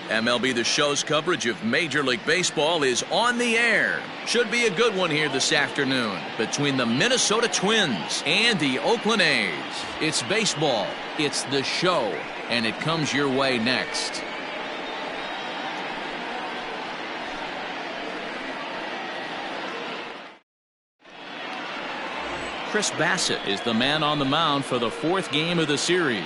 MLB The Show's coverage of Major League Baseball is on the air. Should be a good one here this afternoon between the Minnesota Twins and the Oakland A's. It's baseball, it's The Show, and it comes your way next. Chris Bassett is the man on the mound for the fourth game of the series.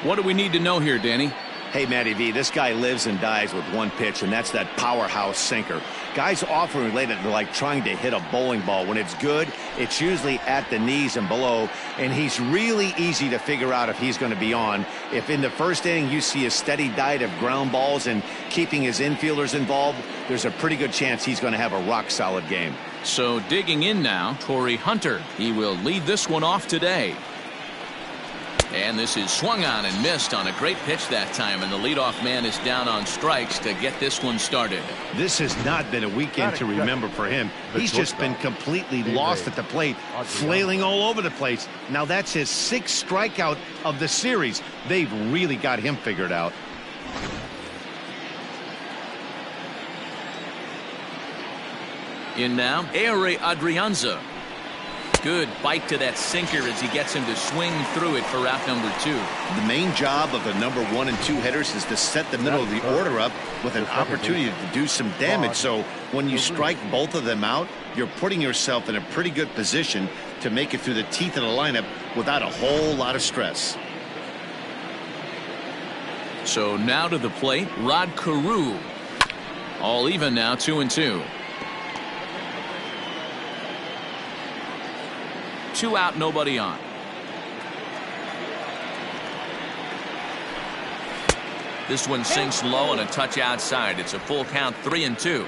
What do we need to know here, Danny? Hey, Matty V, this guy lives and dies with one pitch, and that's that powerhouse sinker. Guys often relate it to like trying to hit a bowling ball. When it's good, it's usually at the knees and below, and he's really easy to figure out if he's going to be on. If in the first inning you see a steady diet of ground balls and keeping his infielders involved, there's a pretty good chance he's going to have a rock-solid game. So digging in now, Torrey Hunter. He will lead this one off today. And this is swung on and missed on a great pitch that time, and the leadoff man is down on strikes to get this one started. This has not been a weekend to remember for him. He's just been completely lost at the plate, flailing all over the place. Now that's his sixth strikeout of the series. They've really got him figured out. In now, Ehire Adrianza. Good bite to that sinker as he gets him to swing through it for out number 2. The main job of the number 1 and 2 hitters is to set the middle of the order up with an opportunity to do some damage. So when you strike both of them out, you're putting yourself in a pretty good position to make it through the teeth of the lineup without a whole lot of stress. So now to the plate, Rod Carew. All even now, 2-2. 2 out, nobody on. This one sinks low and a touch outside. It's a full count, 3-2.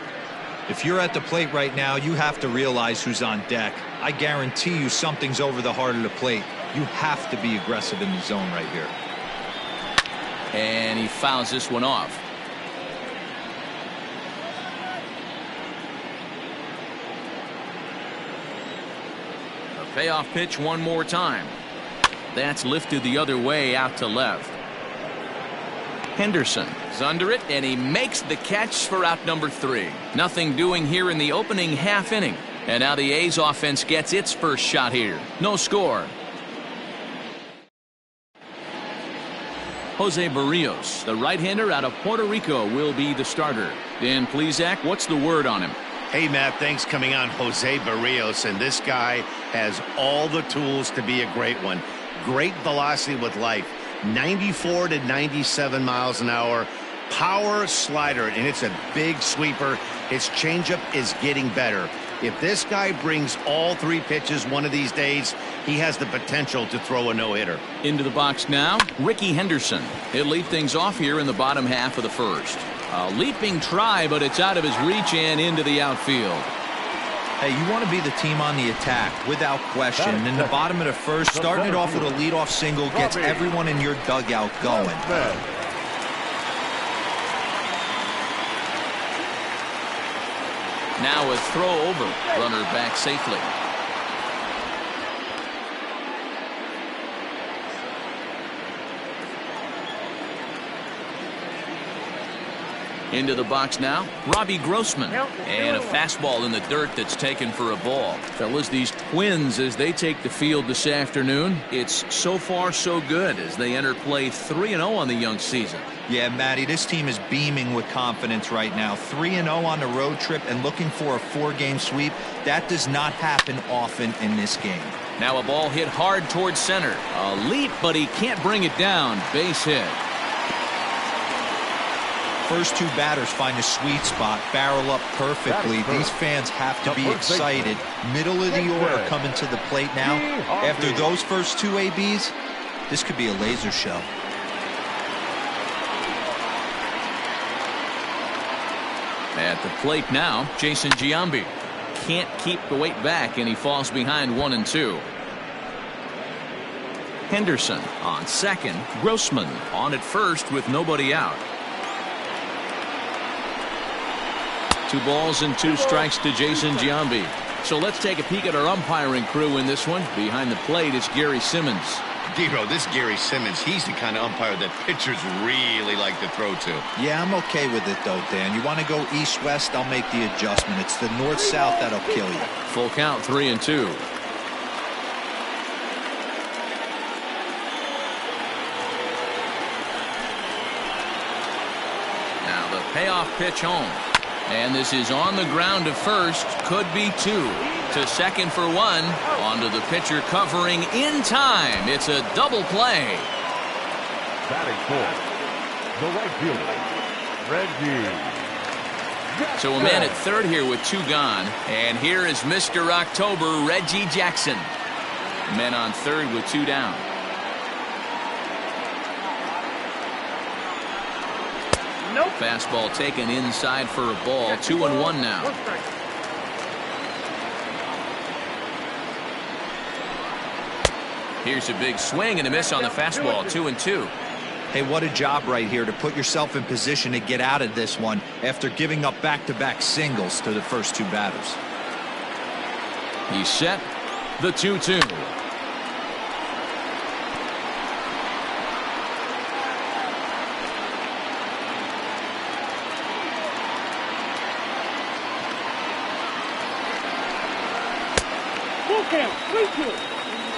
If you're at the plate right now, you have to realize who's on deck. I guarantee you something's over the heart of the plate. You have to be aggressive in the zone right here. And he fouls this one off. Payoff pitch one more time. That's lifted the other way out to left. Henderson is under it, and he makes the catch for out number 3. Nothing doing here in the opening half inning. And now the A's offense gets its first shot here. No score. Jose Barrios, the right-hander out of Puerto Rico, will be the starter. Dan Plesac, what's the word on him? Hey, Matt, thanks. Coming on Jose Barrios, and this guy has all the tools to be a great one. Great velocity with life, 94 to 97 miles an hour, power slider, and it's a big sweeper. His changeup is getting better. If this guy brings all 3 pitches one of these days, he has the potential to throw a no-hitter. Into the box now, Ricky Henderson. He'll lead things off here in the bottom half of the first. A leaping try, but it's out of his reach and into the outfield. Hey, you want to be the team on the attack, without question. In the bottom of the first, starting it off with a leadoff single gets everyone in your dugout going. Now a throw over. Runner back safely. Into the box now, Robbie Grossman. And a fastball in the dirt that's taken for a ball. Fellas, these Twins, as they take the field this afternoon, it's so far so good as they enter play 3-0 on the young season. Yeah, Matty, this team is beaming with confidence right now. 3-0 on the road trip and looking for a 4-game sweep. That does not happen often in this game. Now a ball hit hard towards center. A leap, but he can't bring it down. Base hit. First 2 batters find a sweet spot, barrel up perfectly. These fans have to be excited. Middle of the order coming to the plate now. After those first 2 ABs, this could be a laser show. At the plate now, Jason Giambi. Can't keep the weight back, and he falls behind 1-2. Henderson on second. Grossman on at first with nobody out. 2 balls and 2 strikes to Jason Giambi. So let's take a peek at our umpiring crew in this one. Behind the plate is Gary Simmons. Dero, this Gary Simmons, he's the kind of umpire that pitchers really like to throw to. Yeah, I'm okay with it, though, Dan. You want to go east-west, I'll make the adjustment. It's the north-south that'll kill you. Full count, 3-2. Now the payoff pitch home. And this is on the ground to first. Could be 2. To second for 1. Onto the pitcher covering in time. It's a double play. Batting fourth, the right fielder, Reggie. So a man at third here with 2 gone. And here is Mr. October, Reggie Jackson. Men on third with 2 down. Nope. Fastball taken inside for a ball. 2-1 now. Here's a big swing and a miss on the fastball. 2-2. Hey, what a job right here to put yourself in position to get out of this one after giving up back-to-back singles to the first 2 batters. He's set. The 2-2.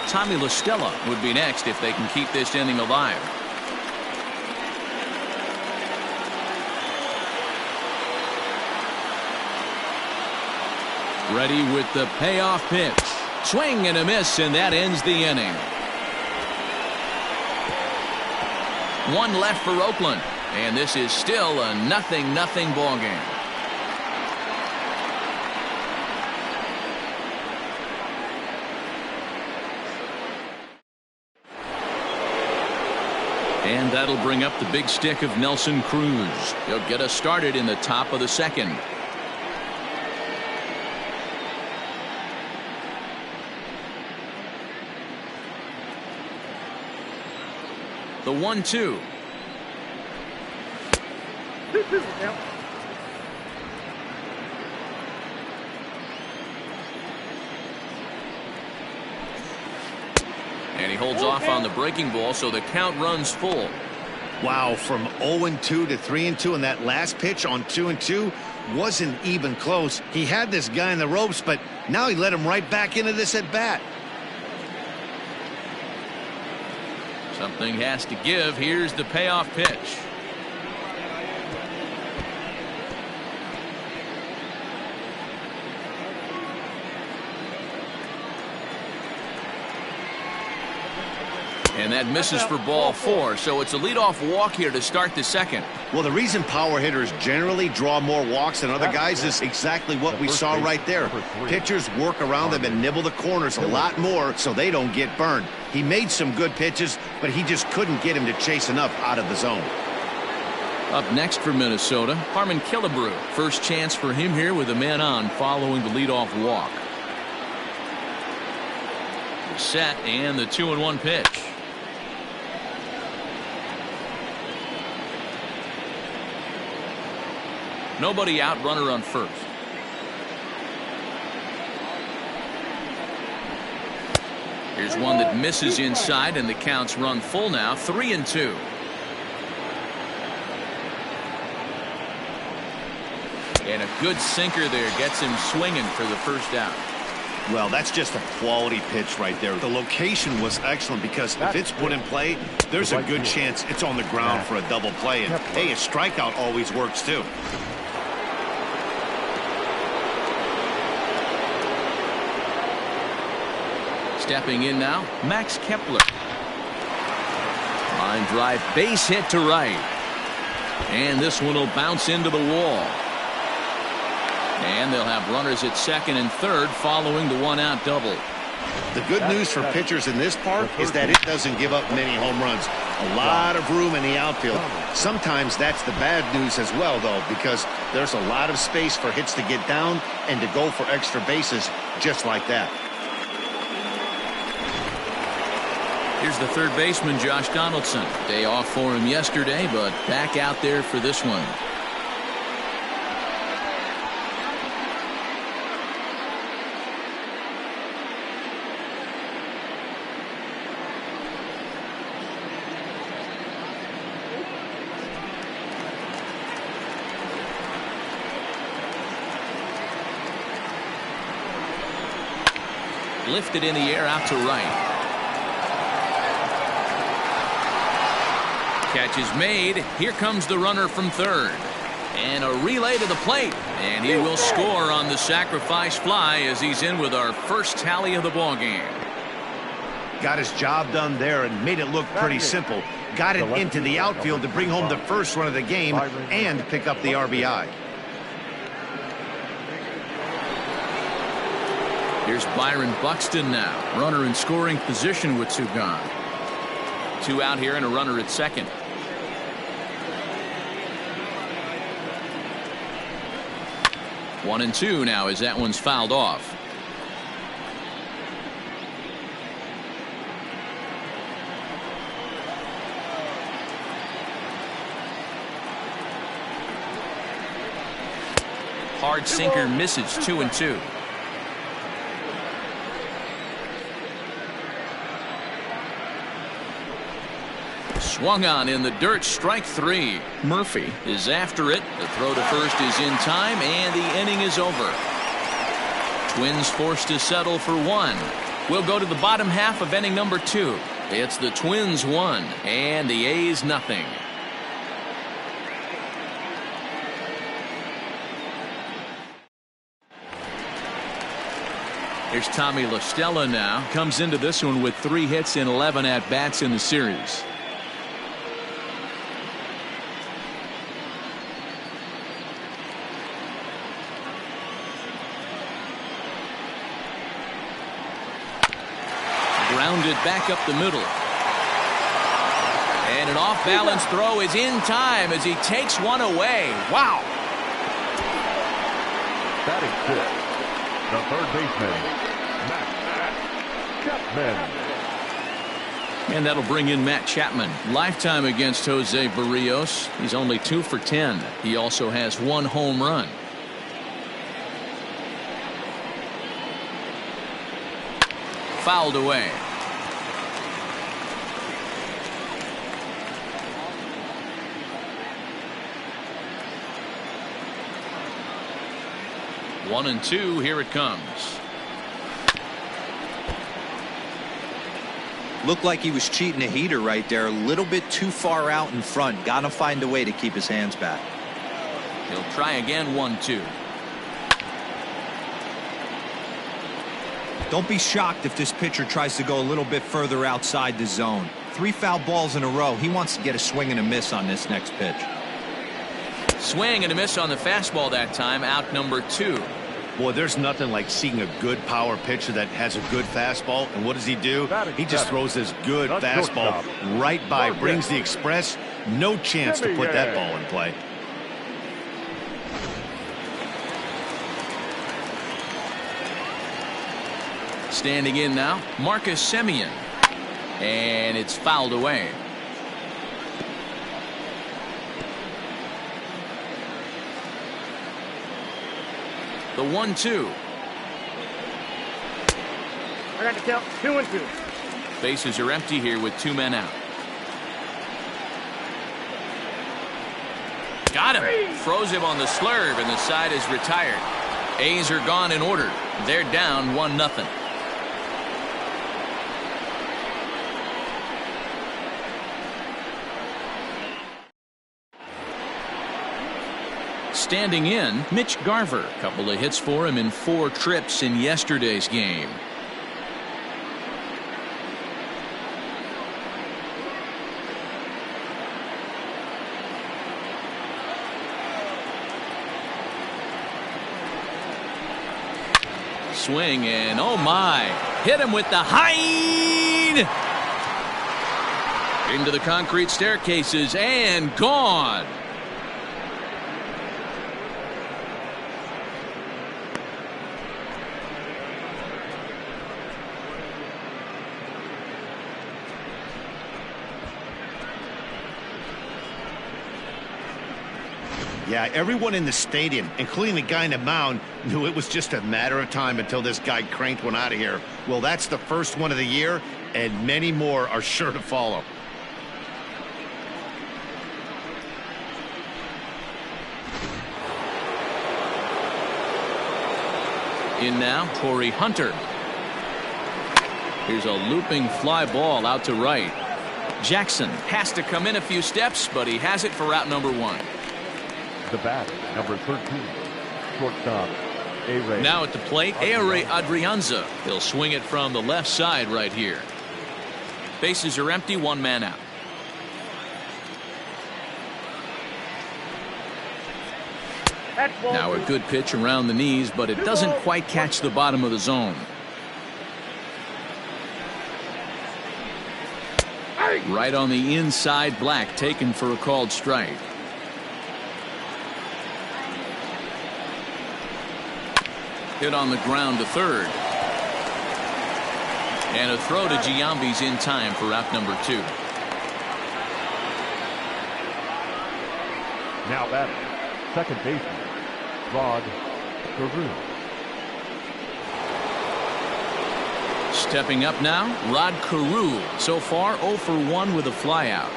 Tommy La Stella would be next if they can keep this inning alive. Ready with the payoff pitch. Swing and a miss, and that ends the inning. 1 left for Oakland, and this is still a 0-0 ball game. And that'll bring up the big stick of Nelson Cruz. He'll get us started in the top of the second. The 1-2. And he holds off on the breaking ball, so the count runs full. Wow, from 0-2 to 3-2, and that last pitch on 2-2 wasn't even close. He had this guy in the ropes, but now he let him right back into this at bat. Something has to give. Here's the payoff pitch. And that misses for ball 4, so it's a leadoff walk here to start the second. Well, the reason power hitters generally draw more walks than other guys is exactly what we saw right there. Pitchers work around them and nibble the corners a lot more so they don't get burned. He made some good pitches, but he just couldn't get him to chase enough out of the zone. Up next for Minnesota, Harmon Killebrew. First chance for him here with a man on following the leadoff walk. Set, and the 2-1 pitch. Nobody out, runner on first. Here's one that misses inside, and the counts run full now. 3-2. And a good sinker there gets him swinging for the first out. Well, that's just a quality pitch right there. The location was excellent because if it's put in play, there's a good chance it's on the ground for a double play. And hey, a strikeout always works too. Stepping in now, Max Kepler. Line drive, base hit to right. And this one will bounce into the wall. And they'll have runners at second and third following the 1-out double. The good news for pitchers in this park is that it doesn't give up many home runs. A lot of room in the outfield. Sometimes that's the bad news as well, though, because there's a lot of space for hits to get down and to go for extra bases just like that. Here's the third baseman, Josh Donaldson. Day off for him yesterday, but back out there for this one. Lifted in the air out to right. Catch is made. Here comes the runner from third. And a relay to the plate. And he will score on the sacrifice fly as he's in with our first tally of the ball game. Got his job done there and made it look pretty simple. Got it into the outfield to bring home the first run of the game and pick up the RBI. Here's Byron Buxton now. Runner in scoring position with 2 gone. 2 out here and a runner at second. One and 2 now as that one's fouled off. Hard sinker misses. 2 and 2. Swung on in the dirt. Strike 3. Murphy is after it. The throw to first is in time and the inning is over. Twins forced to settle for 1. We'll go to the bottom half of inning number 2. It's the Twins 1 and the A's nothing. Here's Tommy La Stella now. Comes into this one with 3 hits in 11 at-bats in the series. Grounded back up the middle. And an off-balance throw is in time as he takes one away. Wow. Batting fifth, the third baseman, Matt Chapman. And that'll bring in Matt Chapman. Lifetime against Jose Barrios. He's only 2 for 10. He also has 1 home run. Fouled away. One and 2. Here it comes. Looked like he was cheating a heater right there. A little bit too far out in front. Gotta find a way to keep his hands back. He'll try again. 1-2. Don't be shocked if this pitcher tries to go a little bit further outside the zone. 3 foul balls in a row. He wants to get a swing and a miss on this next pitch. Swing and a miss on the fastball that time. Out number 2. Boy, there's nothing like seeing a good power pitcher that has a good fastball. And what does he do? He just throws this good fastball right by, brings the express. No chance to put that ball in play. Standing in now, Marcus Semien. And it's fouled away. The 1-2. I got to count 2 and 2. Bases are empty here with 2 men out. Got him. Froze him on the slurve and the side is retired. A's are gone in order. They're down 1-0. Standing in, Mitch Garver. Couple of hits for him in 4 trips in yesterday's game. Swing and oh my, hit him with the high into the concrete staircases and gone. Yeah, everyone in the stadium, including the guy in the mound, knew it was just a matter of time until this guy cranked one out of here. Well, that's the first one of the year, and many more are sure to follow. In now, Torrey Hunter. Here's a looping fly ball out to right. Jackson has to come in a few steps, but he has it for out number 1. The bat, number 13, shortstop, A-Ray. Now at the plate, A-Ray Adrianza. He'll swing it from the left side right here. Bases are empty, 1 man out. Now a good pitch around the knees, but it doesn't quite catch the bottom of the zone. Right on the inside, Black taken for a called strike. Hit on the ground to third. And a throw to Giambi's in time for out number 2. Now batting, second baseman, Rod Carew. Stepping up now, Rod Carew. So far 0 for 1 with a flyout.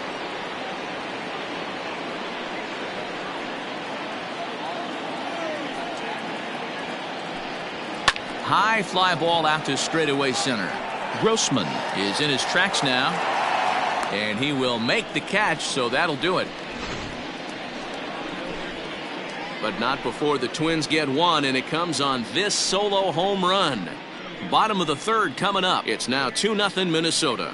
High fly ball out to straightaway center. Grossman is in his tracks now, and he will make the catch, so that'll do it. But not before the Twins get one, and it comes on this solo home run. Bottom of the third coming up. It's now 2-0 Minnesota.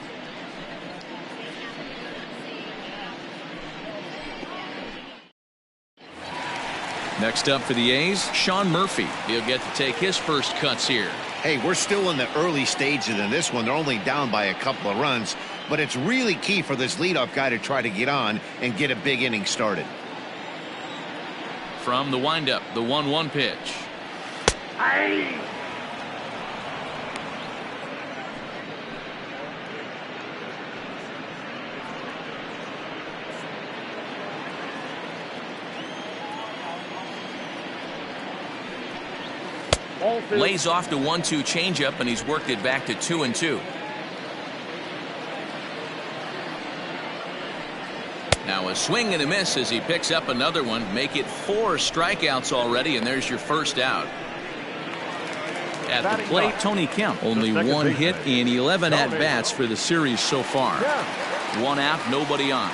Next up for the A's, Sean Murphy. He'll get to take his first cuts here. Hey, we're still in the early stages in this one. They're only down by a couple of runs, but it's really key for this leadoff guy to try to get on and get a big inning started. From the windup, the 1-1 pitch. Aye. Lays off the 1-2 changeup, and he's worked it back to 2-2. Now a swing and a miss as he picks up another one. Make it 4 strikeouts already, and there's your first out. At the plate, Tony Kemp. Only 1 hit in 11 at-bats for the series so far. 1 out, nobody on.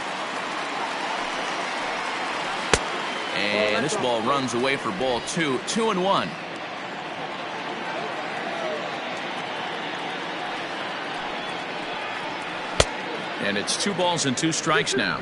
And this ball runs away for ball 2. 2-1. And it's 2 balls and 2 strikes now.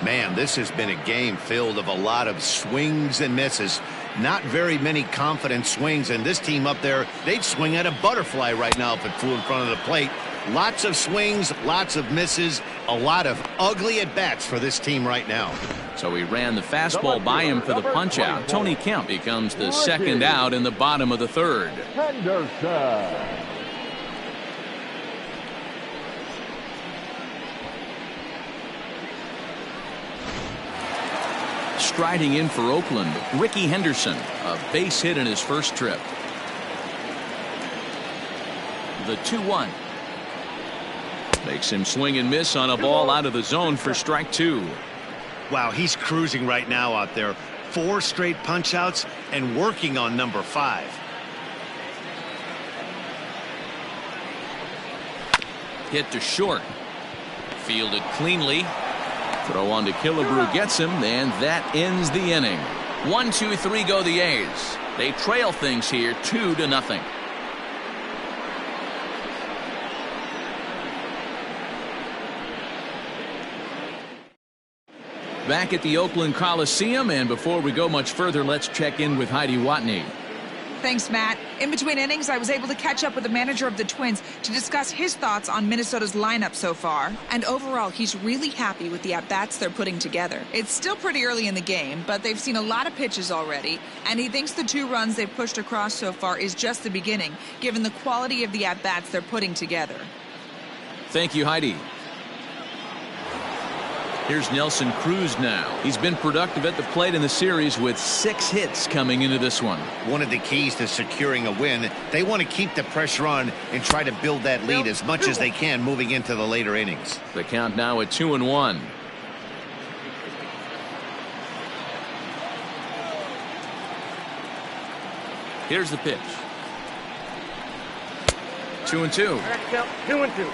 Man, this has been a game filled of a lot of swings and misses. Not very many confident swings, and this team up there, they'd swing at a butterfly right now if it flew in front of the plate. Lots of swings, lots of misses, a lot of ugly at-bats for this team right now. So he ran the fastball by him for the punch-out. Tony Kemp becomes the second out in the bottom of the third. Henderson. Striding in for Oakland, Ricky Henderson, a base hit in his first trip. The 2-1 makes him swing and miss on a ball out of the zone for strike 2. Wow, he's cruising right now out there. 4 straight punch outs and working on number 5. Hit to short, fielded cleanly. Throw on to Killebrew gets him, and that ends the inning. 1-2-3 go the A's. They trail things here 2-0. Back at the Oakland Coliseum, and before we go much further, let's check in with Heidi Watney. Thanks, Matt. In between innings, I was able to catch up with the manager of the Twins to discuss his thoughts on Minnesota's lineup so far. And overall, he's really happy with the at-bats they're putting together. It's still pretty early in the game, but they've seen a lot of pitches already, and he thinks the 2 runs they've pushed across so far is just the beginning, given the quality of the at-bats they're putting together. Thank you, Heidi. Here's Nelson Cruz now. He's been productive at the plate in the series with 6 hits coming into this one. One of the keys to securing a win, they want to keep the pressure on and try to build that lead as much as they can moving into the later innings. The count now at 2-1. Here's the pitch. 2-2. Count 2-2.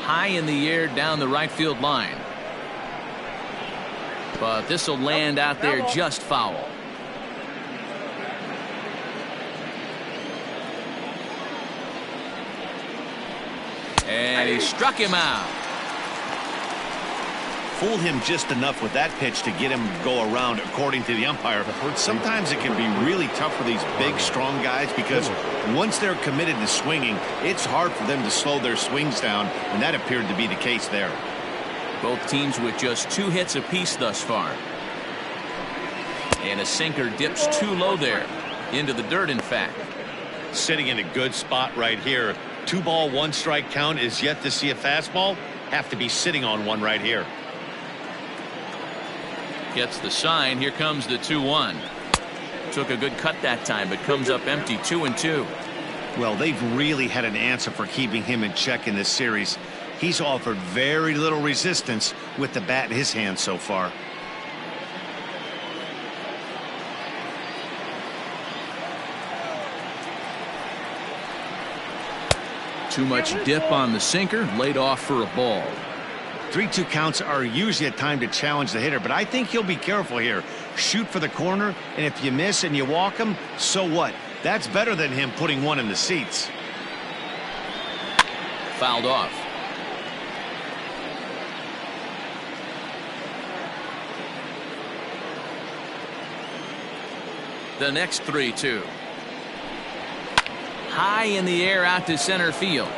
High in the air down the right field line. But this will land out there just foul. And he struck him out. Fooled him just enough with that pitch to get him to go around, according to the umpire. Sometimes it can be really tough for these big, strong guys because once they're committed to swinging, it's hard for them to slow their swings down, and that appeared to be the case there. Both teams with just 2 hits apiece thus far. And a sinker dips too low there. Into the dirt, in fact. Sitting in a good spot right here. 2-ball, 1-strike count is yet to see a fastball. Have to be sitting on one right here. Gets the sign. Here comes the 2-1. Took a good cut that time, but comes up empty. 2-2. Well, they've really had an answer for keeping him in check in this series. He's offered very little resistance with the bat in his hand so far. Too much dip on the sinker. Laid off for a ball. 3-2 counts are usually a time to challenge the hitter, but I think he'll be careful here. Shoot for the corner, and if you miss and you walk him, so what? That's better than him putting one in the seats. Fouled off. The next 3-2. High in the air out to center field.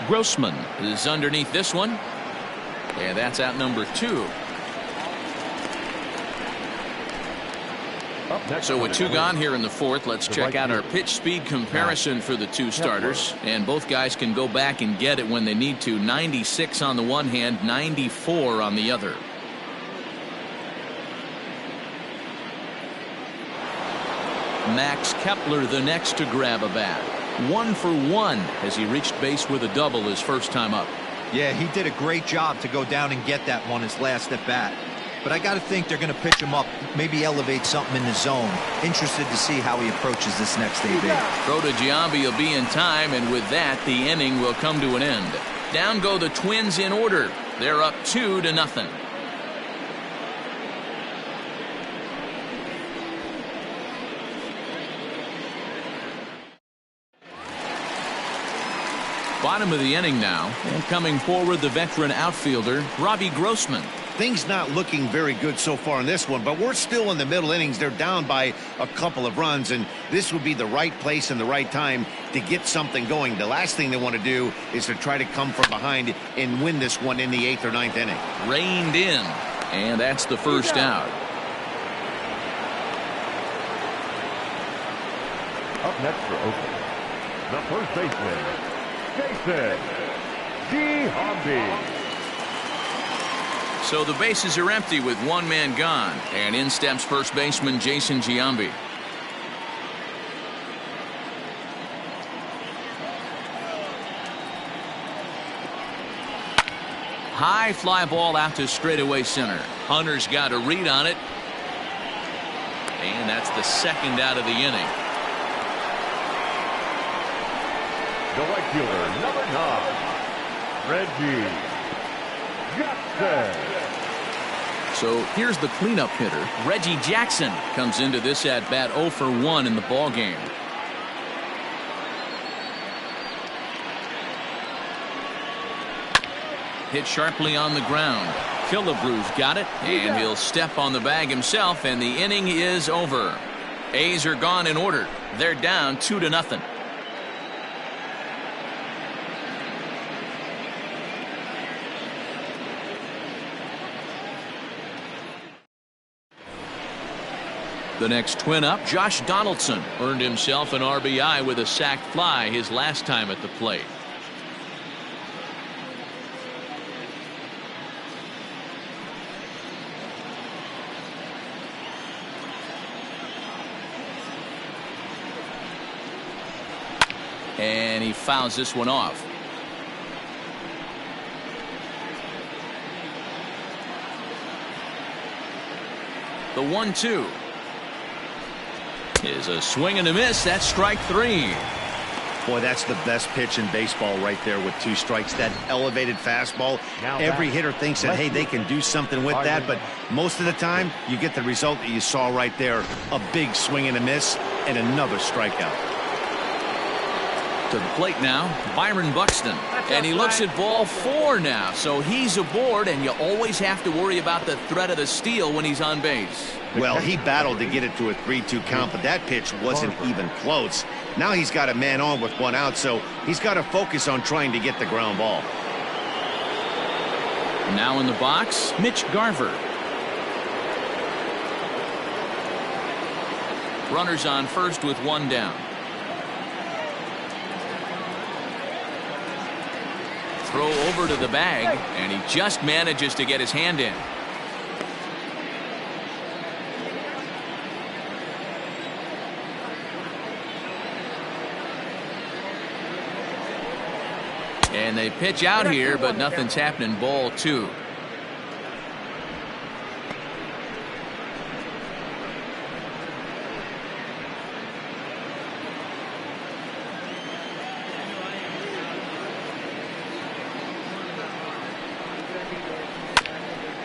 Grossman is underneath this one. And that's out number 2. So with 2 gone here in the 4th, let's check out our pitch speed comparison for the 2 starters. And both guys can go back and get it when they need to. 96 on the one hand, 94 on the other. Max Kepler the next to grab a bat. 1 for 1 as he reached base with a double his first time up. Yeah, he did a great job to go down and get that one his last at bat. But I got to think they're going to pitch him up, maybe elevate something in the zone. Interested to see how he approaches this next AB. Throw to Giambi will be in time, and with that, the inning will come to an end. Down go the Twins in order. They're up 2-0. Bottom of the inning now, and coming forward the veteran outfielder Robbie Grossman. Things not looking very good so far in this one, but we're still in the middle innings. They're down by a couple of runs, and this would be the right place and the right time to get something going. The last thing they want to do is to try to come from behind and win this one in the 8th or 9th inning. Reined in, and that's the first out. Up next for Oakland, the first baseman, Jason Giambi. So the bases are empty with 1 man gone, and in steps first baseman Jason Giambi. High fly ball out to straightaway center. Hunter's got a read on it, and that's the second out of the inning. The right fielder, number 9, Reggie Jackson. So here's the cleanup hitter. Reggie Jackson comes into this at bat 0 for 1 in the ball game. Hit sharply on the ground. Killebrew's got it, and he'll step on the bag himself, and the inning is over. A's are gone in order. They're down 2-0. The next twin up, Josh Donaldson, earned himself an RBI with a sac fly his last time at the plate. And he fouls this one off. The 1-2 is a swing and a miss. That's strike 3. Boy, that's the best pitch in baseball right there with 2 strikes. That elevated fastball. Every hitter thinks that, hey, they can do something with that, but most of the time you get the result that you saw right there. A big swing and a miss and another strikeout. To the plate now, Byron Buxton. And he looks at ball 4 now. So he's aboard, and you always have to worry about the threat of the steal when he's on base. Well, he battled to get it to a 3-2 count, but that pitch wasn't even close. Now he's got a man on with 1 out, so he's got to focus on trying to get the ground ball. Now in the box, Mitch Garver. Runners on first with 1 down. Throw over to the bag, and he just manages to get his hand in. And they pitch out here, but nothing's happening. Ball 2.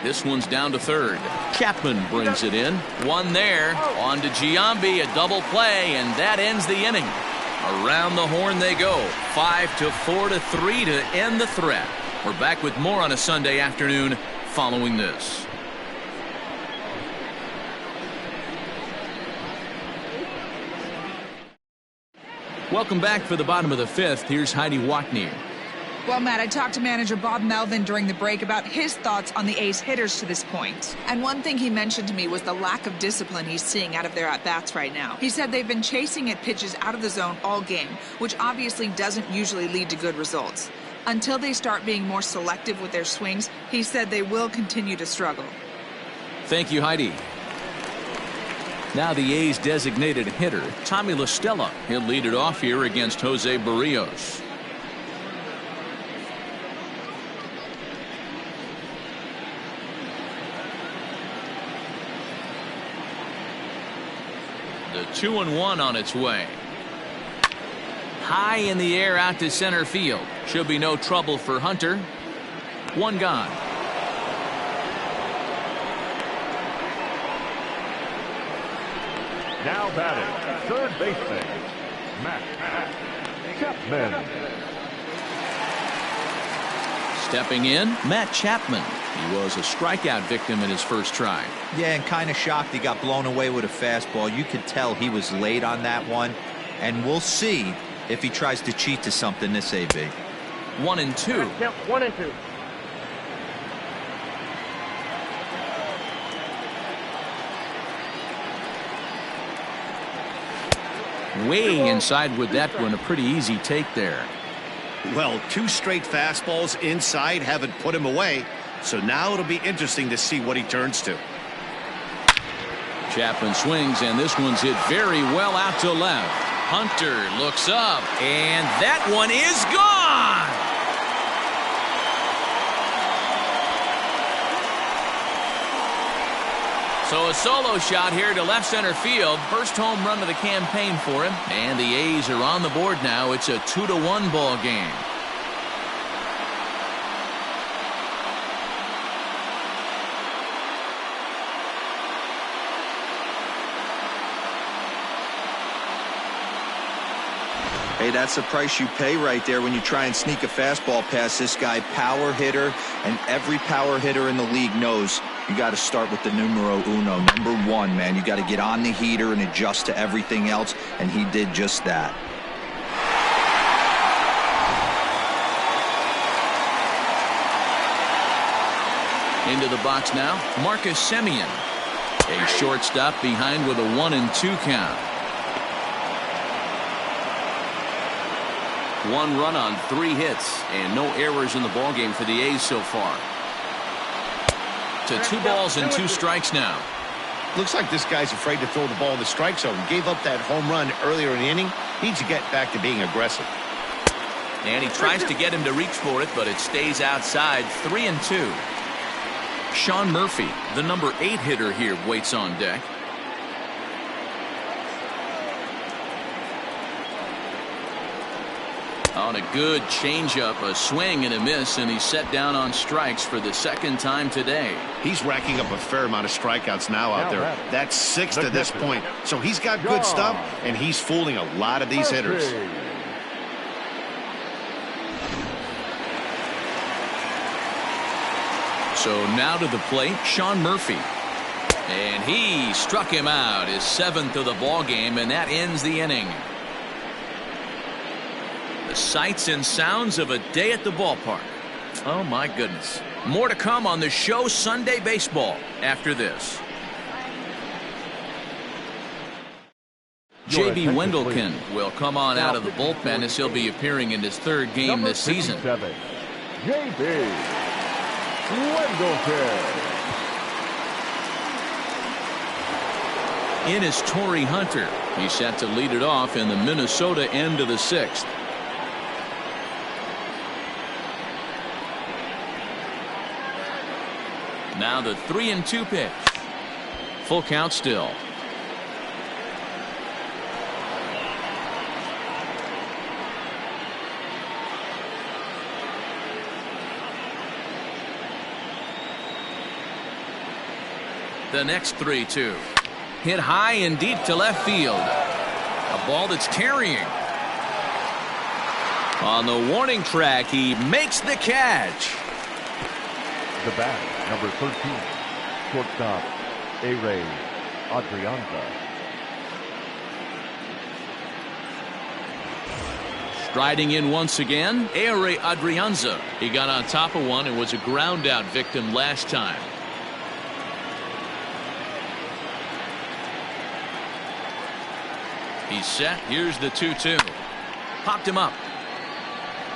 This one's down to third. Chapman brings it in. 1 there. On to Giambi, a double play, and that ends the inning. Around the horn they go. 5-4 to 3 to end the threat. We're back with more on a Sunday afternoon following this. Welcome back for the bottom of the 5th. Here's Heidi Wackney. Well, Matt, I talked to manager Bob Melvin during the break about his thoughts on the A's hitters to this point. And one thing he mentioned to me was the lack of discipline he's seeing out of their at-bats right now. He said they've been chasing at pitches out of the zone all game, which obviously doesn't usually lead to good results. Until they start being more selective with their swings, he said they will continue to struggle. Thank you, Heidi. Now the A's designated hitter, Tommy La Stella. He'll lead it off here against Jose Barrios. The 2-1 on its way. High in the air out to center field. Should be no trouble for Hunter. 1 gone. Now batting, third baseman, Matt Chapman. Stepping in, Matt Chapman. He was a strikeout victim in his first try. Yeah, and kind of shocked he got blown away with a fastball. You could tell he was late on that one. And we'll see if he tries to cheat to something this AB. 1-2. Yep, 1-2. Way inside with that one. A pretty easy take there. Well, 2 straight fastballs inside haven't put him away. So now it'll be interesting to see what he turns to. Chapman swings, and this one's hit very well out to left. Hunter looks up, and that one is gone. So a solo shot here to left center field. First home run of the campaign for him. And the A's are on the board now. It's a 2-1 ball game. Hey, that's the price you pay right there when you try and sneak a fastball past this guy. Power hitter, and every power hitter in the league knows you got to start with the numero uno, number 1, man. You got to get on the heater and adjust to everything else, and he did just that. Into the box now, Marcus Semien. A shortstop behind with a 1-2 count. 1 run on 3 hits and no errors in the ballgame for the A's so far. To 2 balls and 2 strikes now. Looks like this guy's afraid to throw the ball in the strike zone. Gave up that home run earlier in the inning. Needs to get back to being aggressive. And he tries to get him to reach for it, but it stays outside. 3-2. Sean Murphy, the number 8 hitter here, waits on deck. On a good changeup, a swing and a miss, and he's set down on strikes for the second time today. He's racking up a fair amount of strikeouts now out there. That's 6 to this point. So he's got good stuff, and he's fooling a lot of these hitters. So now to the plate, Sean Murphy. And he struck him out, his 7th of the ball game, and that ends the inning. The sights and sounds of a day at the ballpark. Oh my goodness. More to come on the show Sunday Baseball after this. J.B. Wendelken will come on out of the bullpen as he'll be appearing in his 3rd game this season. J.B. Wendelken. In is Torrey Hunter. He's set to lead it off in the Minnesota end of the 6th. Now the 3-2 pitch. Full count still. The next 3-2. Hit high and deep to left field. A ball that's carrying. On the warning track, he makes the catch. The bat, number 13, shortstop, A-Ray Adrianza. Striding in once again, A-Ray Adrianza. He got on top of one and was a ground out victim last time. He's set. Here's the 2-2. Popped him up.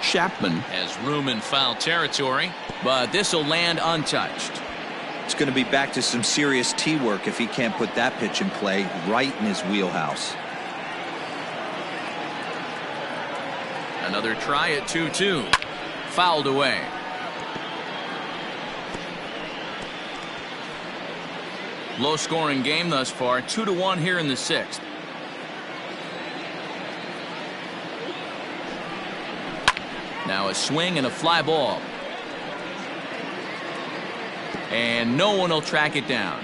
Chapman has room in foul territory, but this will land untouched. It's going to be back to some serious tee work if he can't put that pitch in play right in his wheelhouse. Another try at 2-2. Fouled away. Low scoring game thus far. 2-1 here in the 6th. Now a swing and a fly ball. And no one will track it down.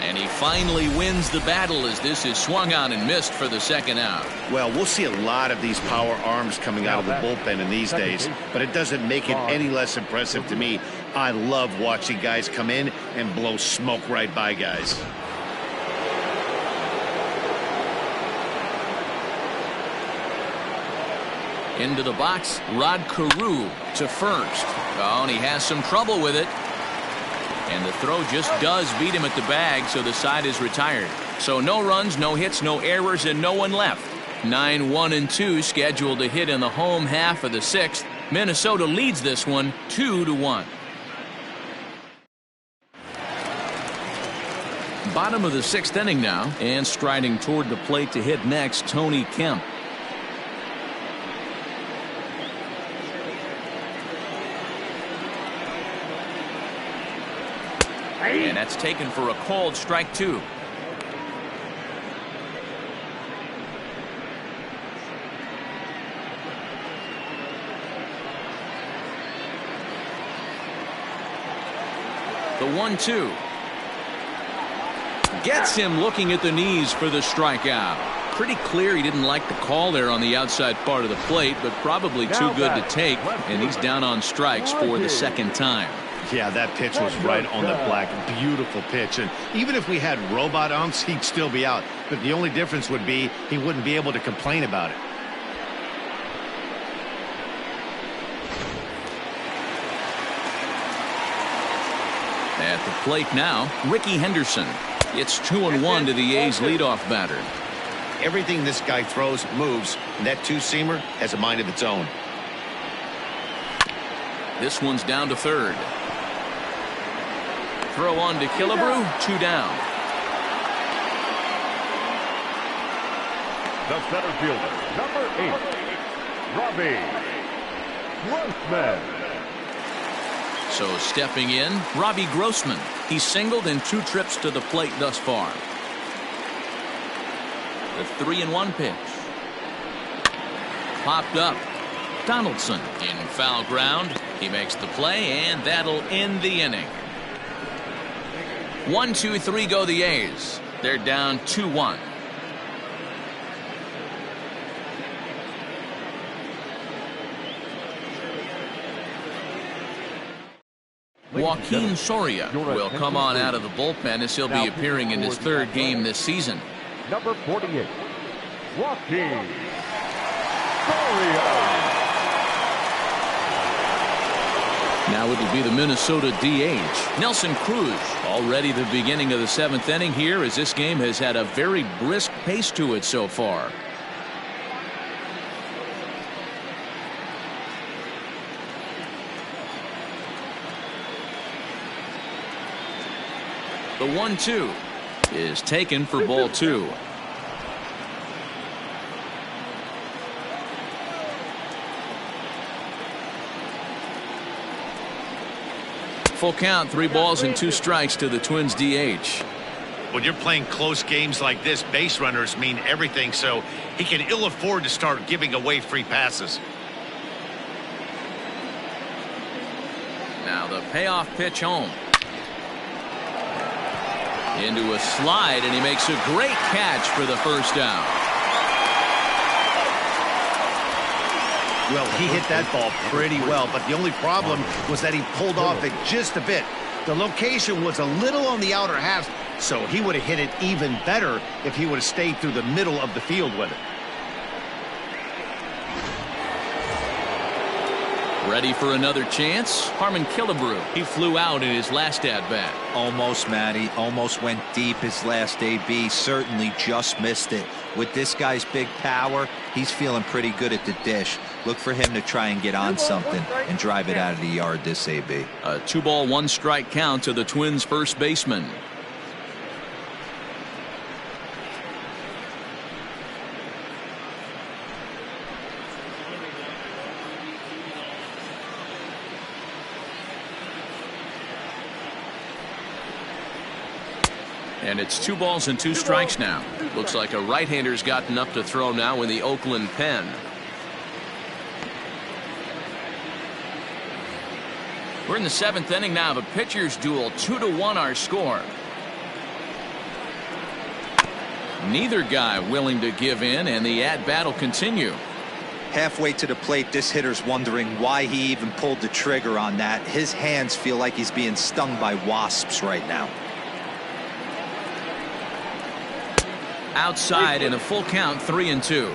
And he finally wins the battle as this is swung on and missed for the 2nd out. Well, we'll see a lot of these power arms coming out of the bullpen in these days, but it doesn't make it any less impressive to me. I love watching guys come in and blow smoke right by guys. Into the box, Rod Carew to first. Oh, and he has some trouble with it. And the throw just does beat him at the bag, so the side is retired. So no runs, no hits, no errors, and no one left. 9-1-2 scheduled to hit in the home half of the 6th. Minnesota leads this one 2-1. Bottom of the 6th inning now, and striding toward the plate to hit next, Tony Kemp. And that's taken for a called strike 2. The 1-2. Gets him looking at the knees for the strikeout. Pretty clear he didn't like the call there on the outside part of the plate, but probably too good to take, and he's down on strikes for the 2nd time. Yeah, that pitch was right on the black. Beautiful pitch. And even if we had robot umps, he'd still be out. But the only difference would be he wouldn't be able to complain about it. At the plate now, Ricky Henderson. It's 2-1 to the A's leadoff batter. Everything this guy throws moves, and that two-seamer has a mind of its own. This one's down to 3rd. Throw on to Killebrew, 2 down. The center fielder, number 8, Robbie Grossman. So stepping in, Robbie Grossman. He's singled in 2 trips to the plate thus far. The 3-1 pitch. Popped up. Donaldson in foul ground. He makes the play, and that'll end the inning. 1, 2, 3 go the A's. They're down 2-1. Joaquin Soria will come on out of the bullpen as he'll be appearing in his 3rd game this season. Number 48, Joaquin Soria. Now it'll be the Minnesota DH, Nelson Cruz. Already the beginning of the 7th inning here, as this game has had a very brisk pace to it so far. The 1-2 is taken for ball 2. Full count, 3 balls and 2 strikes to the Twins DH. When you're playing close games like this, base runners mean everything, so he can ill afford to start giving away free passes. Now the payoff pitch home. Into a slide, and he makes a great catch for the first down. Well, he hit that ball pretty well, but the only problem was that he pulled off it just a bit. The location was a little on the outer half, so he would have hit it even better if he would have stayed through the middle of the field with it. Ready for another chance? Harmon Killebrew. He flew out in his last at-bat. Almost, Matty. Almost went deep his last AB. Certainly just missed it. With this guy's big power, he's feeling pretty good at the dish. Look for him to try and get on something and drive it out of the yard this AB. A 2-ball, 1-strike count to the Twins' first baseman. And it's 2 balls and 2 strikes now. Looks like a right-hander's gotten up to throw now in the Oakland pen. We're in the 7th inning now of a pitcher's duel. 2-1 our score. Neither guy willing to give in, and the at-bat will continue. Halfway to the plate, this hitter's wondering why he even pulled the trigger on that. His hands feel like he's being stung by wasps right now. Outside in a full count, 3-2.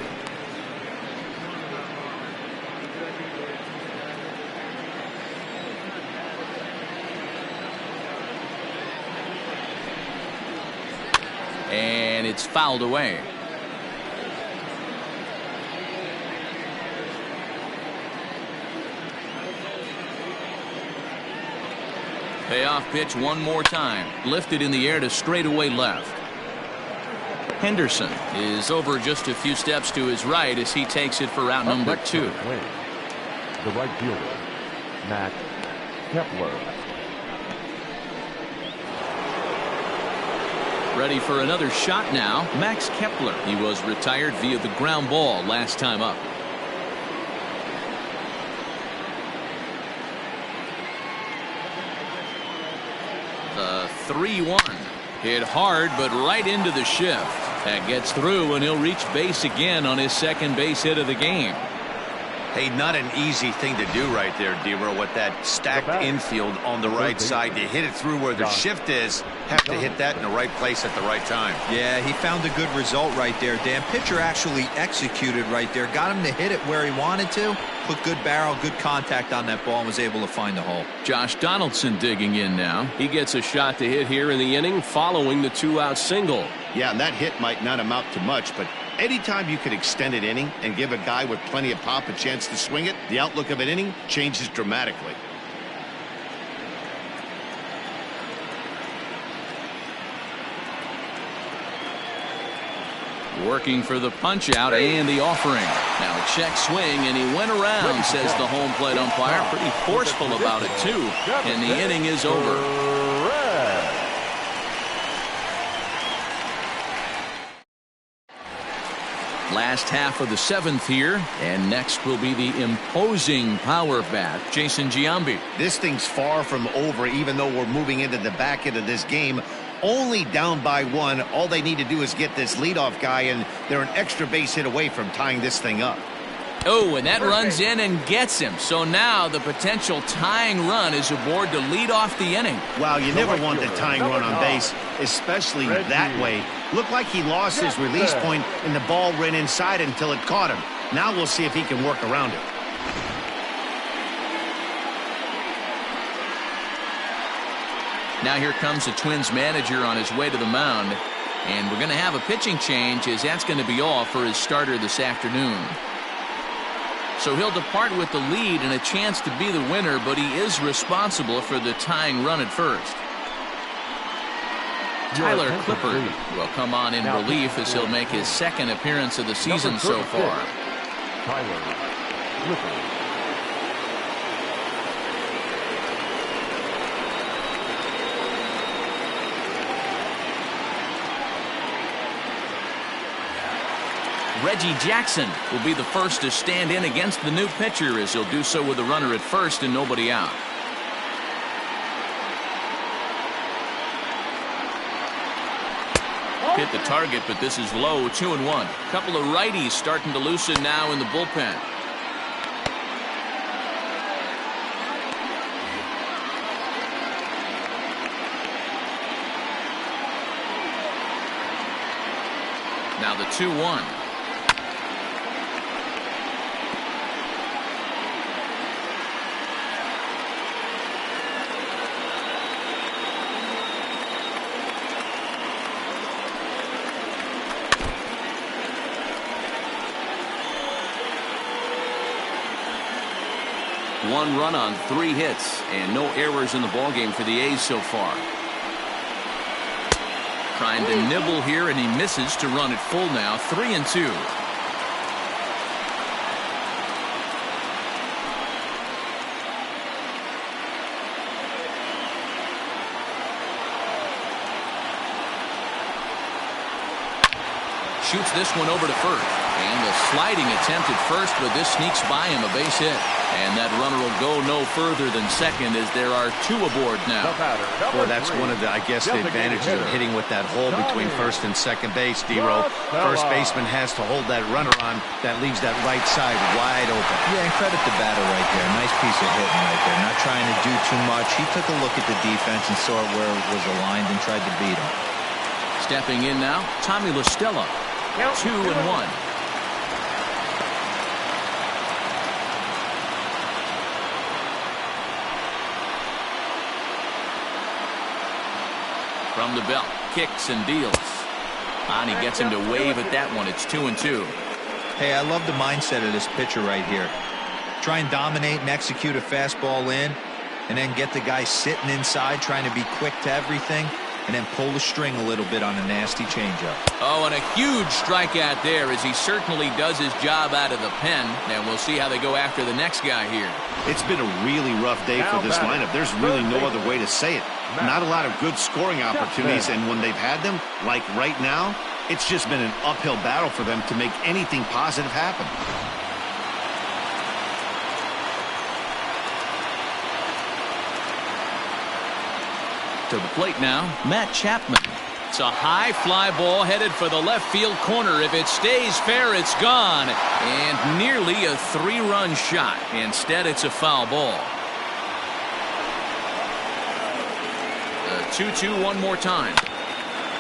And it's fouled away. Payoff pitch one more time. Lifted in the air to straightaway left. Henderson is over just a few steps to his right as he takes it for route number 2. The right fielder, Max Kepler. Ready for another shot now. Max Kepler. He was retired via the ground ball last time up. The 3-1. Hit hard, but right into the shift. That gets through, and he'll reach base again on his second base hit of the game. Hey, not an easy thing to do right there, Dero, with that stacked infield on the right side. To hit it through where the shift is, have to hit that in the right place at the right time. Yeah, he found a good result right there, Dan. Pitcher actually executed right there. Got him to hit it where he wanted to. Put good barrel, good contact on that ball, and was able to find the hole. Josh Donaldson digging in now. He gets a shot to hit here in the inning following the 2-out single. Yeah, and that hit might not amount to much, but anytime you can extend an inning and give a guy with plenty of pop a chance to swing it, the outlook of an inning changes dramatically. Working for the punch out and the offering. Now a check swing, and he went around, says the home plate umpire. Pretty forceful about it, too. And the inning is over. Last half of the seventh here, and next will be the imposing power bat, Jason Giambi. This thing's far from over, even though we're moving into the back end of this game. Only down by one. All they need to do is get this leadoff guy, and they're an extra base hit away from tying this thing up. Oh, and that runs in and gets him. So now the potential tying run is aboard to lead off the inning. Wow, you never want the tying run on base, especially that way. Looked like he lost his release point, and the ball ran inside until it caught him. Now we'll see if he can work around it. Now here comes the Twins manager on his way to the mound. And we're going to have a pitching change, as that's going to be all for his starter this afternoon. So he'll depart with the lead and a chance to be the winner, but he is responsible for the tying run at first. Tyler Clippard will come on in relief as he'll make his second appearance of the season so far. Tyler Clippard. Reggie Jackson will be the first to stand in against the new pitcher, as he'll do so with a runner at first and nobody out. Hit the target, but this is low, 2-1. Couple of righties starting to loosen now in the bullpen. Now the 2-1. One run on 3 hits and no errors in the ballgame for the A's so far. Trying to nibble here, and he misses to run it full now. 3-2. Shoots this one over to first. And a sliding attempt at first, but this sneaks by him, a base hit. And that runner will go no further than second, as there are 2 aboard now. Well, that's one of the, I guess, the advantages of hitting with that hole between first and second base, D-Row. First baseman has to hold that runner on. That leaves that right side wide open. Yeah, and credit the batter right there. Nice piece of hitting right there. Not trying to do too much. He took a look at the defense and saw where it was aligned and tried to beat him. Stepping in now, Tommy La Stella. 2-1. From the belt, kicks and deals. And he gets him to wave at that one. It's 2-2. Hey, I love the mindset of this pitcher right here. Try and dominate and execute a fastball in, and then get the guy sitting inside trying to be quick to everything, and then pull the string a little bit on a nasty changeup. Oh, and a huge strikeout there, as he certainly does his job out of the pen. And we'll see how they go after the next guy here. It's been a really rough day for this lineup. There's really no other way to say it. Not a lot of good scoring opportunities, and when they've had them, like right now, it's just been an uphill battle for them to make anything positive happen. To the plate now, Matt Chapman. It's a high fly ball headed for the left field corner. If it stays fair, it's gone. And nearly a 3-run shot. Instead, it's a foul ball. 2-2 one more time.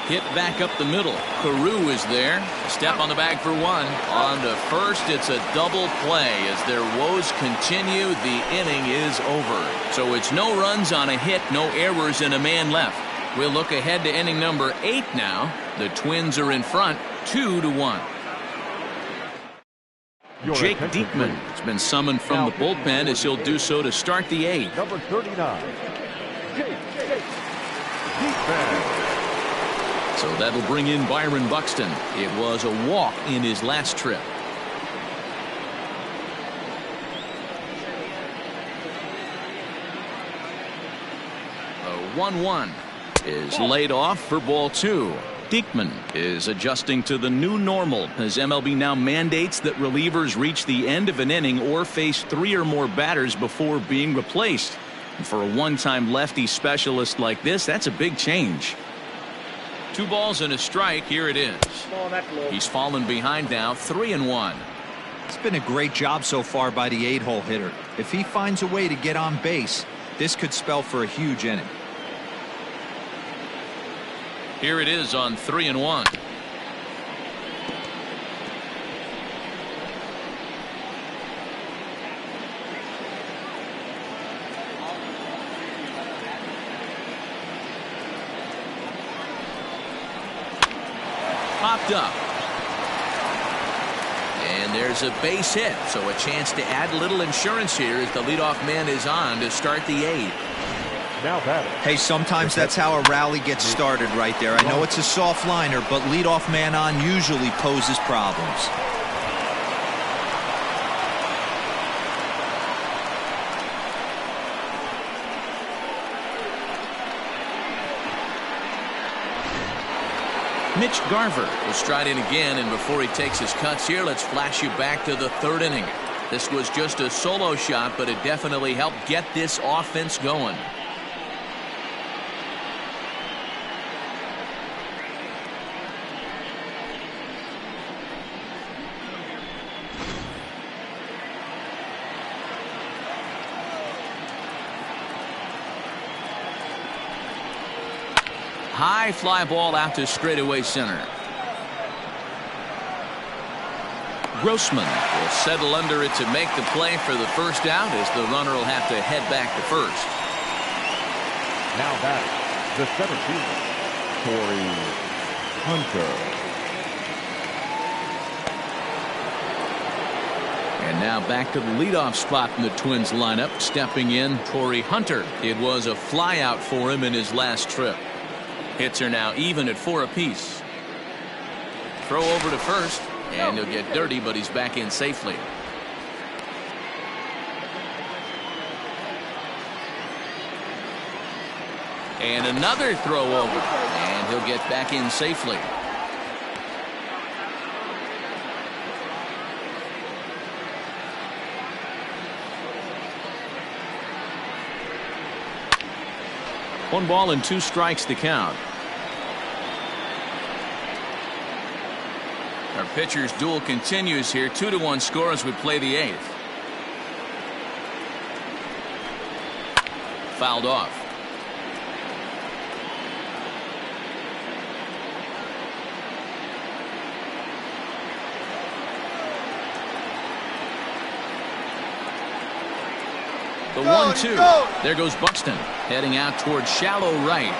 Hit back up the middle. Carew is there. Step on the bag for 1. On to first, it's a double play. As their woes continue, the inning is over. So it's no runs on a hit, no errors, and a man left. We'll look ahead to inning number 8 now. The Twins are in front, 2-1. Jake Diekman has been summoned from the bullpen, as he'll do so to start the 8th. Number 39, Jake Diekman. So that'll bring in Byron Buxton. It was a walk in his last trip. The 1-1 is laid off for ball 2. Diekman is adjusting to the new normal as MLB now mandates that relievers reach the end of an inning or face 3 or more batters before being replaced. And for a one-time lefty specialist like this, that's a big change. 2 balls and a strike. Here it is. He's fallen behind now, 3-1. It's been a great job so far by the 8-hole hitter. If he finds a way to get on base, this could spell for a huge inning. Here it is on 3-1. Popped up. And there's a base hit, so a chance to add a little insurance here as the leadoff man is on to start the 8th. Now batting. Hey, sometimes that's how a rally gets started right there. I know it's a soft liner, but leadoff man on usually poses problems. Mitch Garver will stride in again, and before he takes his cuts here, let's flash you back to the 3rd inning. This was just a solo shot, but it definitely helped get this offense going. High fly ball out to straightaway center. Grossman will settle under it to make the play for the first out as the runner will have to head back to first. Now batting, the center fielder, Torii Hunter. And now back to the leadoff spot in the Twins lineup. Stepping in, Torii Hunter. It was a fly out for him in his last trip. Hits are now even at 4 apiece. Throw over to first, and he'll get dirty, but he's back in safely. And another throw over, and he'll get back in safely. One ball and 2 strikes to count. Our pitcher's duel continues here. 2-1 score as we play the 8th. Fouled off. The 1-2. There goes Buxton, heading out towards shallow right.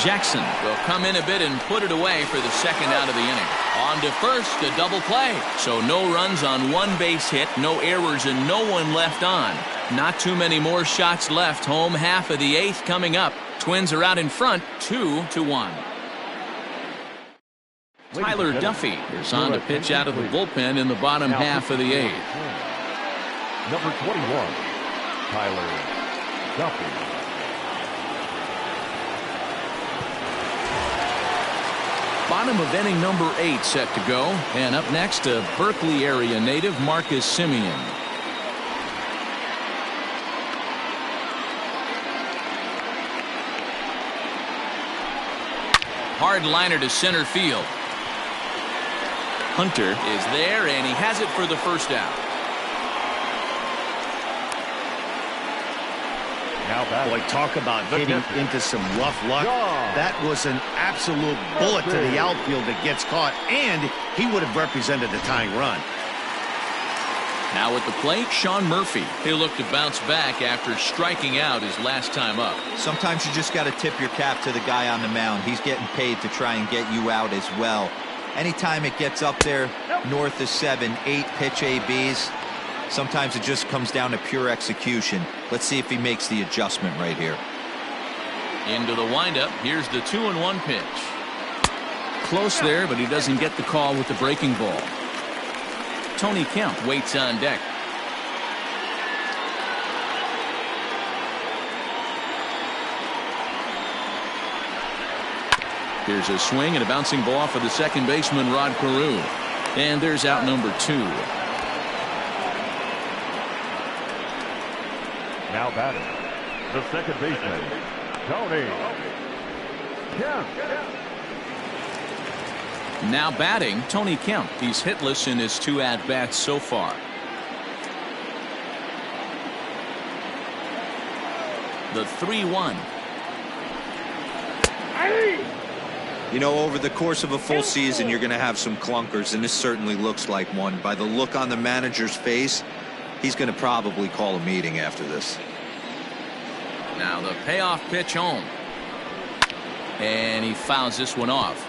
Jackson will come in a bit and put it away for the second out of the inning. On to first, a double play. So no runs on 1 base hit, no errors, and no one left on. Not too many more shots left. Home half of the 8th coming up. Twins are out in front, 2-1. Tyler Duffy is on to pitch out of the bullpen in the bottom half of the 8th. Number 21, Tyler Duffy. Bottom of inning number 8 set to go. And up next, a Berkeley area native, Marcus Semien. Hard liner to center field. Hunter is there, and he has it for the first out. Boy, talk about getting into some rough luck. That was an absolute bullet to the outfield that gets caught, and he would have represented the tying run. Now at the plate, Sean Murphy. He'll look to bounce back after striking out his last time up. Sometimes you just got to tip your cap to the guy on the mound. He's getting paid to try and get you out as well. Anytime it gets up there north of 7, 8 pitch ABs, sometimes it just comes down to pure execution. Let's see if he makes the adjustment right here. Into the windup. Here's the 2-1 pitch. Close there, but he doesn't get the call with the breaking ball. Tony Kemp waits on deck. Here's a swing and a bouncing ball for the second baseman, Rod Carew. And there's out number 2. Now batting, the second baseman, Tony Kemp. Now batting, Tony Kemp. He's hitless in his 2 at-bats so far. The 3-1. You know, over the course of a full season, you're going to have some clunkers, and this certainly looks like one. By the look on the manager's face, he's going to probably call a meeting after this. Now the payoff pitch home. And he fouls this one off.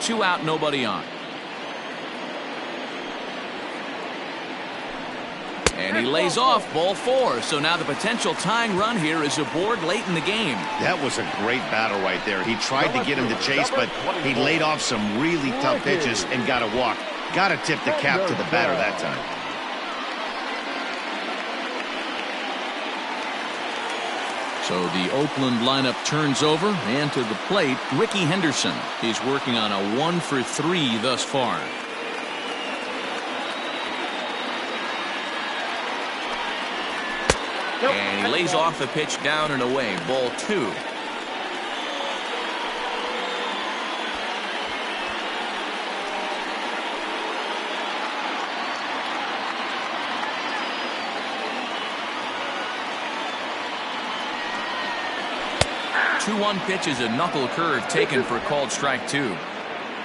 2 out, nobody on. And he lays off, ball 4. So now the potential tying run here is aboard late in the game. That was a great battle right there. He tried to get him to chase, but he laid off some really tough pitches and got a walk. Got to tip the cap to the batter that time. So the Oakland lineup turns over, and to the plate, Ricky Henderson. He's working on a 1 for 3 thus far. And he lays off a pitch down and away. Ball 2. Two-one pitch is a knuckle curve taken for a called strike 2.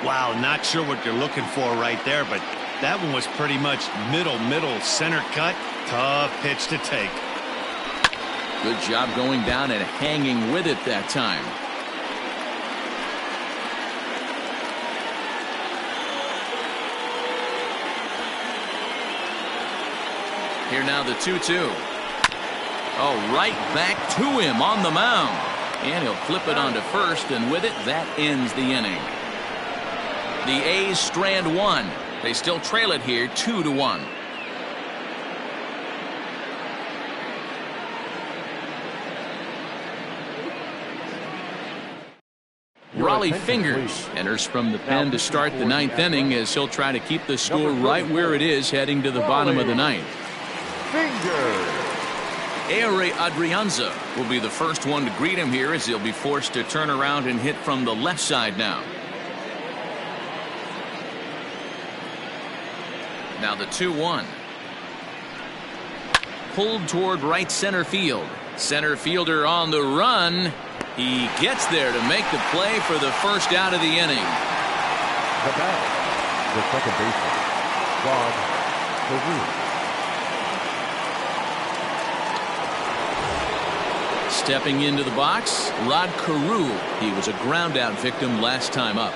Wow, not sure what you're looking for right there, but that one was pretty much middle center cut. Tough pitch to take. Good job going down and hanging with it that time. Here now the 2-2. Oh, right back to him on the mound. And he'll flip it onto first, and with it, that ends the inning. The A's strand 1. They still trail it here 2-1. Raleigh Fingers enters from the pen to start the 9th inning, as he'll try to keep the score right where it is heading to the bottom of the 9th. Fingers. Ehire Adrianza will be the first one to greet him here, as he'll be forced to turn around and hit from the left side now. Now the 2-1. Pulled toward right center field. Center fielder on the run. He gets there to make the play for the first out of the inning. The batter, the second baseman, Rod Carew. Stepping into the box, Rod Carew. He was a ground-out victim last time up.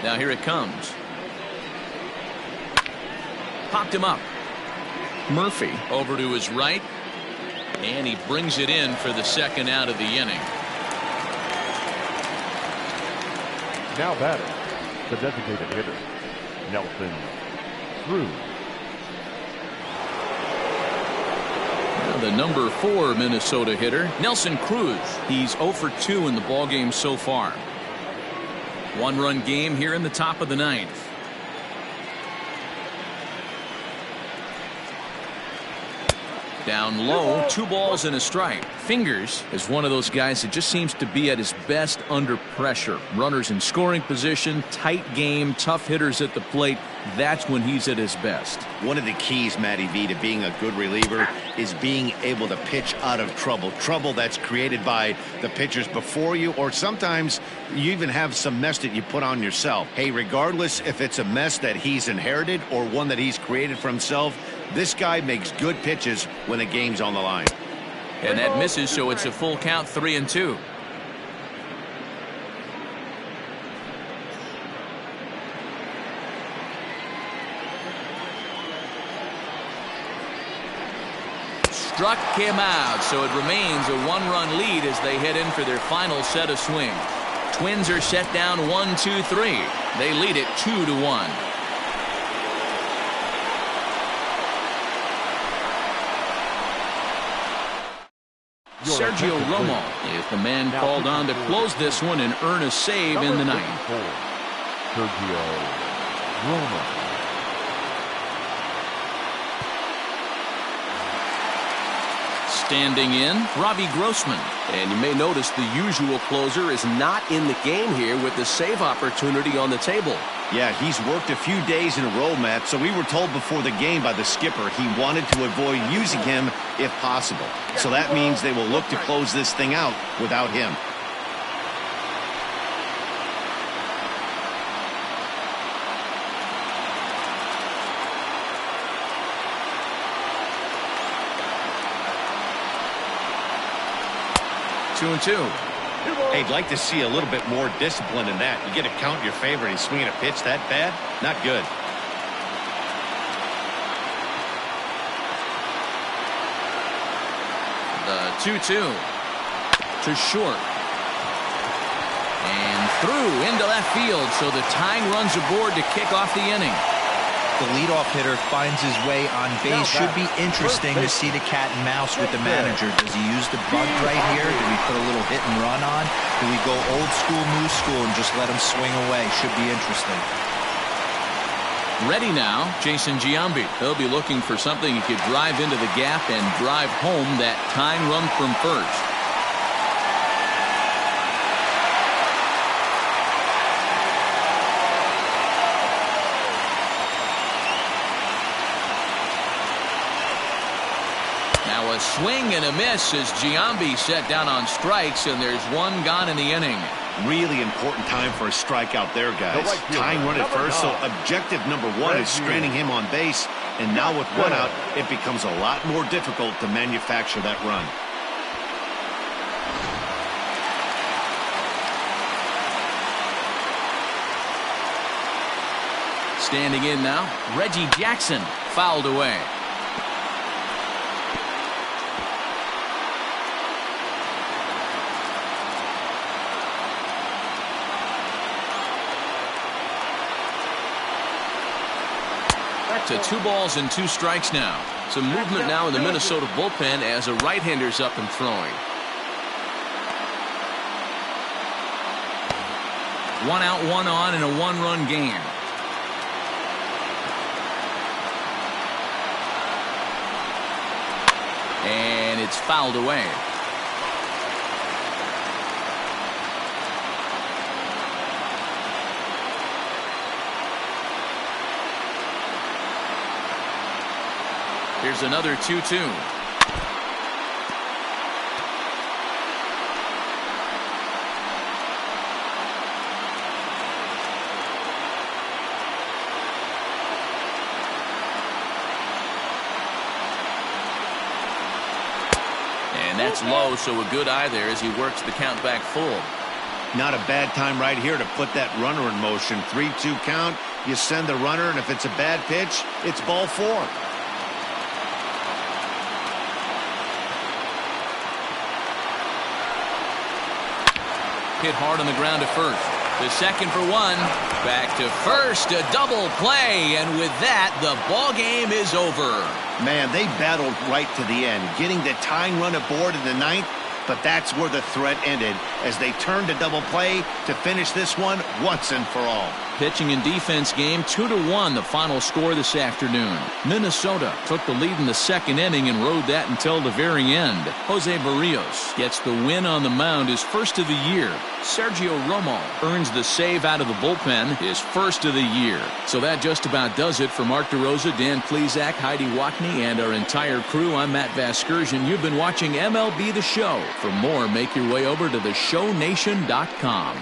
Now here it comes. Popped him up. Murphy over to his right. And he brings it in for the second out of the inning. Now batting, the designated hitter, Nelson Cruz. The number 4 Minnesota hitter, Nelson Cruz. He's 0 for 2 in the ballgame so far. 1-run game here in the top of the 9th. Down low, 2 balls and a strike. Fingers is one of those guys that just seems to be at his best under pressure. Runners in scoring position, tight game, tough hitters at the plate. That's when he's at his best. One of the keys, Matty V, to being a good reliever is being able to pitch out of trouble. Trouble that's created by the pitchers before you, or sometimes you even have some mess that you put on yourself. Hey, regardless if it's a mess that he's inherited or one that he's created for himself, this guy makes good pitches when the game's on the line. And that misses, so it's a full count, 3-2. struck him out, so it remains a one-run lead as they head in for their final set of swings. Twins are set down 1-2-3. They lead it 2-1. Sergio Romo is the man called on to close this one and earn a save in the ninth. Sergio Romo. Standing in, Robbie Grossman. And you may notice the usual closer is not in the game here with the save opportunity on the table. Yeah, he's worked a few days in a row, Matt, so we were told before the game by the skipper he wanted to avoid using him if possible. So that means they will look to close this thing out without him. Two and two. Hey, I'd like to see a little bit more discipline in that. You get a count in your favor and he's swinging a pitch that bad? Not good. The 2-2 to short. And through into left field, so the tying runs aboard to kick off the inning. The leadoff hitter finds his way on base. Should be interesting to see the cat and mouse with the manager. Does he use the bunt right here? Do we put a little hit and run on? Do we go old school, new school, and just let him swing away? Should be interesting. Ready now, Jason Giambi. He'll be looking for something he could drive into the gap and drive home that tying run from first. Now a swing and a miss as Giambi set down on strikes, and there's one gone in the inning. Really important time for a strikeout there, guys. Tying run at first, so objective number one is stranding him on base. And now with one out, it becomes a lot more difficult to manufacture that run. Standing in now, Reggie Jackson fouled away. To 2 balls and 2 strikes now. Some movement now in the Minnesota bullpen as a right-hander's up and throwing. 1 out, 1 on in a 1-run game. And it's fouled away. Here's another 2-2. And that's low, so a good eye there as he works the count back full. Not a bad time right here to put that runner in motion. 3-2 count. You send the runner, and if it's a bad pitch, it's ball 4. Hit hard on the ground to first. The second for 1. Back to first, a double play, and with that, the ball game is over. Man, they battled right to the end, getting the tying run aboard in the ninth, but that's where the threat ended as they turned to double play to finish this one once and for all. Pitching and defense game, 2-1 the final score this afternoon. Minnesota took the lead in the second inning and rode that until the very end. Jose Barrios gets the win on the mound, his first of the year. Sergio Romo earns the save out of the bullpen, his first of the year. So that just about does it for Mark DeRosa, Dan Plesac, Heidi Wackney, and our entire crew. I'm Matt Vasgersian. You've been watching MLB The Show. For more, make your way over to theshownation.com.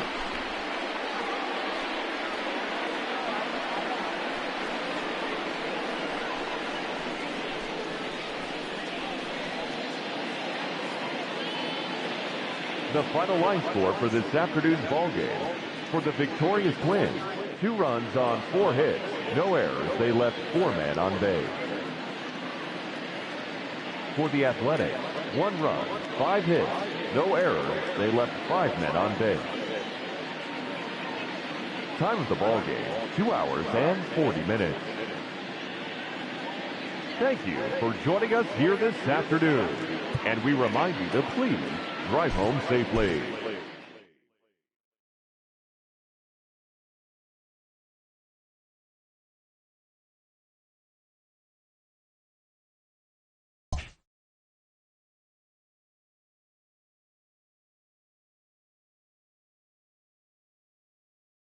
The final line score for this afternoon's ball game. For the victorious Twins, 2 runs on 4 hits, no errors. They left 4 men on base. For the Athletics, 1 run, 5 hits, no errors. They left 5 men on base. Time of the ball game, 2 hours and 40 minutes. Thank you for joining us here this afternoon. And we remind you to please drive home safely.